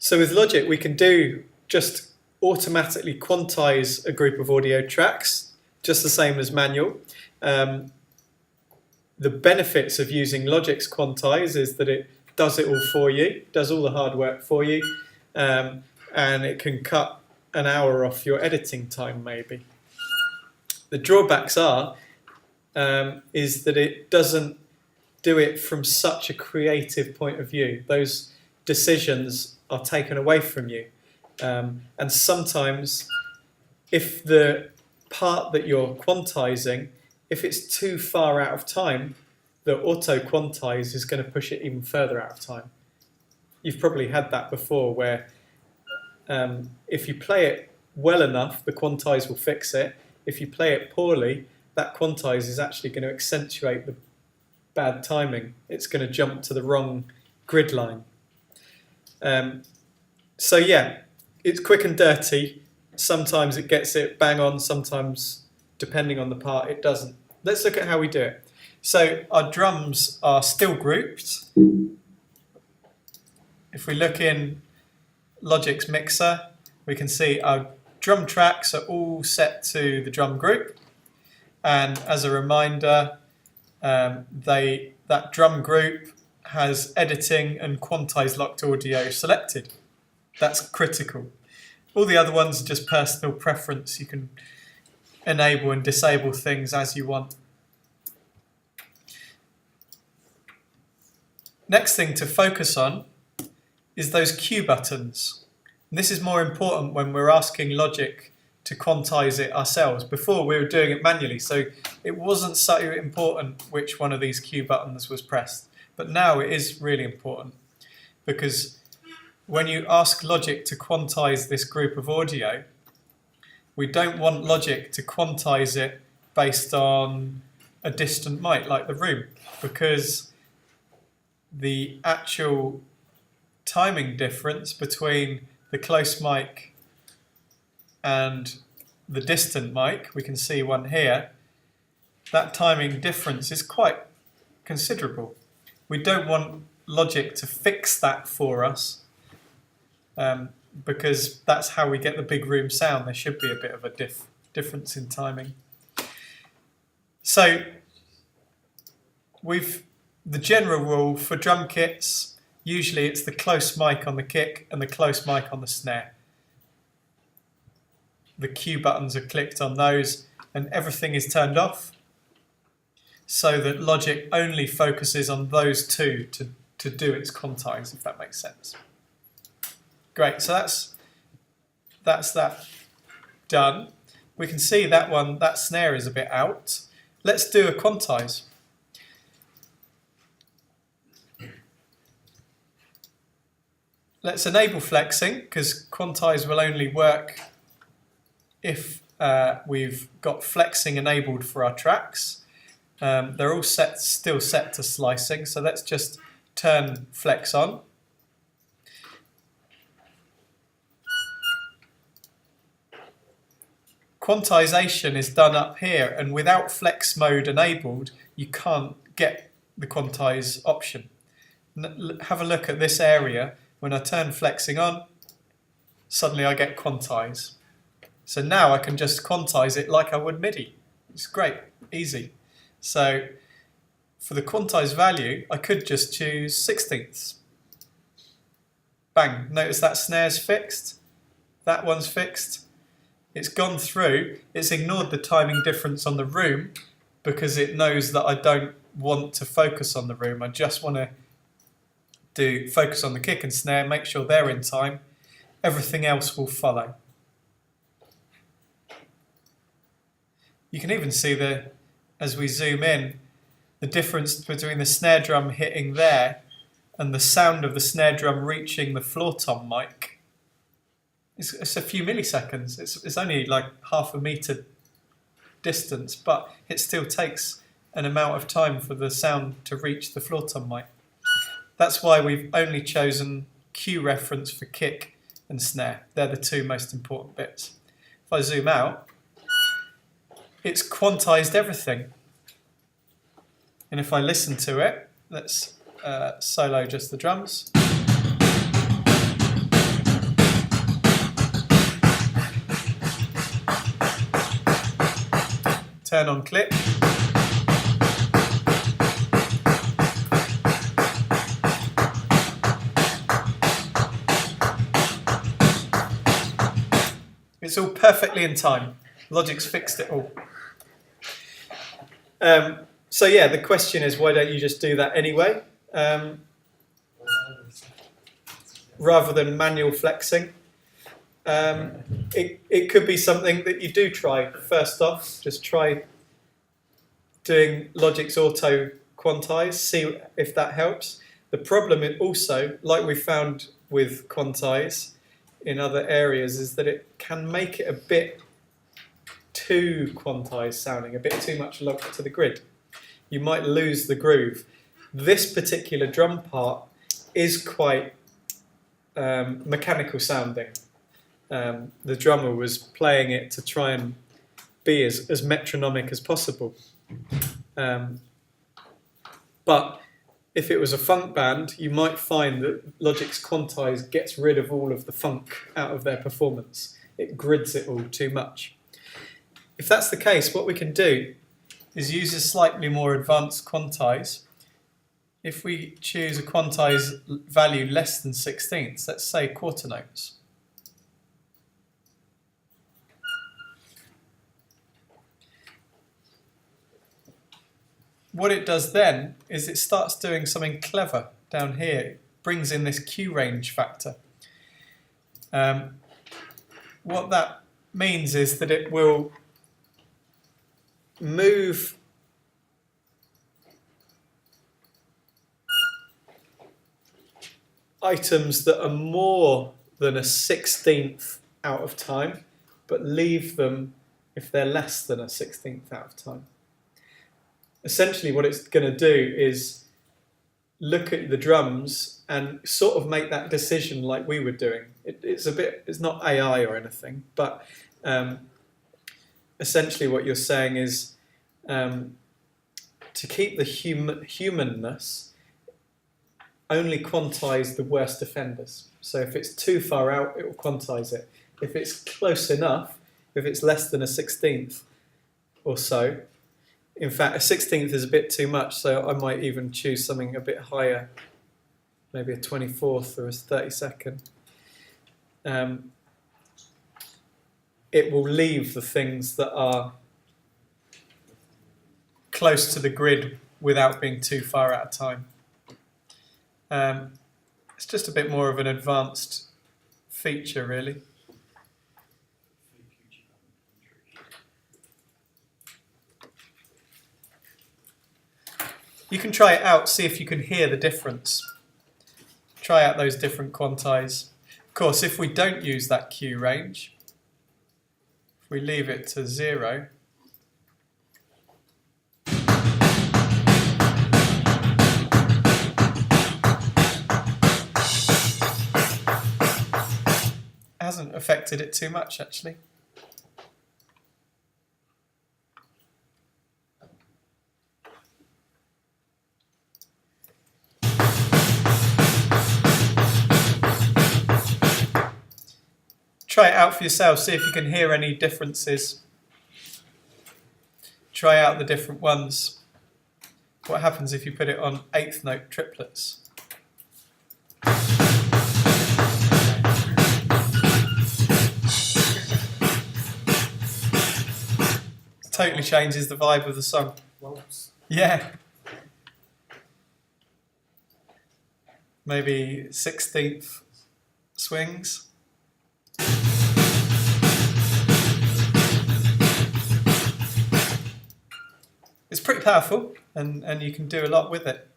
So with Logic, we can do just automatically quantize a group of audio tracks, just the same as manual. The benefits of using Logic's Quantize is that it does it all for you, does all the hard work for you, and it can cut an hour off your editing time maybe. The drawbacks are is that it doesn't do it from such a creative point of view. Those decisions are taken away from you. And sometimes if the part that you're quantizing, if it's too far out of time, the auto quantize is going to push it even further out of time. You've probably had that before where if you play it well enough, the quantize will fix it. If you play it poorly, that quantize is actually going to accentuate the bad timing. It's going to jump to the wrong grid line. So yeah, it's quick and dirty. Sometimes it gets it bang on, sometimes, depending on the part, it doesn't. Let's look at how we do it. So our drums are still grouped. If we look in Logic's mixer, we can see our drum tracks are all set to the drum group. And as a reminder, that drum group has editing and quantize locked audio selected. That's critical. All the other ones are just personal preference. You can enable and disable things as you want. Next thing to focus on is those Q buttons. And this is more important when we're asking Logic to quantize it ourselves. Before we were doing it manually, so it wasn't so important which one of these Q buttons was pressed. But now it is really important, because when you ask Logic to quantize this group of audio, we don't want Logic to quantize it based on a distant mic like the room, because the actual timing difference between the close mic and the distant mic, we can see one here, that timing difference is quite considerable. We don't want Logic to fix that for us, because that's how we get the big room sound. There should be a bit of a difference in timing. So the general rule for drum kits, usually it's the close mic on the kick and the close mic on the snare. The Q buttons are clicked on those and everything is turned off, so that Logic only focuses on those two to do its quantize, if that makes sense. Great, so that's that done. We can see that snare is a bit out. Let's do a quantize. Let's enable flexing, because quantize will only work if we've got flexing enabled for our tracks. They're all still set to slicing, so let's just turn flex on. Quantization is done up here, and without flex mode enabled, you can't get the quantize option. Have a look at this area. When I turn flexing on, suddenly I get quantize. So now I can just quantize it like I would MIDI. It's great, easy. So for the quantize value, I could just choose 16ths. Bang, notice that snare's fixed, that one's fixed. It's gone through, it's ignored the timing difference on the room because it knows that I don't want to focus on the room. I just want to focus on the kick and snare, make sure they're in time. Everything else will follow. You can even see as we zoom in, the difference between the snare drum hitting there and the sound of the snare drum reaching the floor tom mic. It's a few milliseconds. It's only like half a meter distance, but it still takes an amount of time for the sound to reach the floor tom mic. That's why we've only chosen Q reference for kick and snare. They're the two most important bits. If I zoom out, it's quantized everything. And if I listen to it, let's solo just the drums. turn on clip. It's all perfectly in time. Logic's fixed it all. So yeah, the question is, why don't you just do that anyway? Rather than manual flexing. It could be something that you do try. First off, just try doing Logic's auto quantize, see if that helps. The problem is also, like we found with quantize in other areas, is that it can make it a bit too quantized sounding, a bit too much locked to the grid. You might lose the groove. This particular drum part is quite mechanical sounding. The drummer was playing it to try and be as metronomic as possible. But if it was a funk band, you might find that Logic's quantize gets rid of all of the funk out of their performance. It grids it all too much. If that's the case, what we can do is use a slightly more advanced quantize. If we choose a quantize value less than 16ths, let's say quarter notes. What it does then is it starts doing something clever down here. It brings in this Q range factor. What that means is that it will move items that are more than a 16th out of time, but leave them if they're less than a 16th out of time. Essentially what it's going to do is look at the drums and sort of make that decision like we were doing. It's not AI or anything, but essentially what you're saying is to keep the humanness, only quantize the worst offenders. So if it's too far out, it will quantize it. If it's close enough, if it's less than a 16th or so, in fact, a 16th is a bit too much, so I might even choose something a bit higher, maybe a 24th or a 32nd. It will leave the things that are close to the grid without being too far out of time. It's just a bit more of an advanced feature, really. You can try it out, see if you can hear the difference. Try out those different quantize. Of course, if we don't use that Q range, if we leave it to 0, hasn't affected it too much, actually. Try it out for yourself, see if you can hear any differences. Try out the different ones. What happens if you put it on 8th note triplets? Totally changes the vibe of the song. Yeah. Maybe 16th swings. It's pretty powerful, and you can do a lot with it.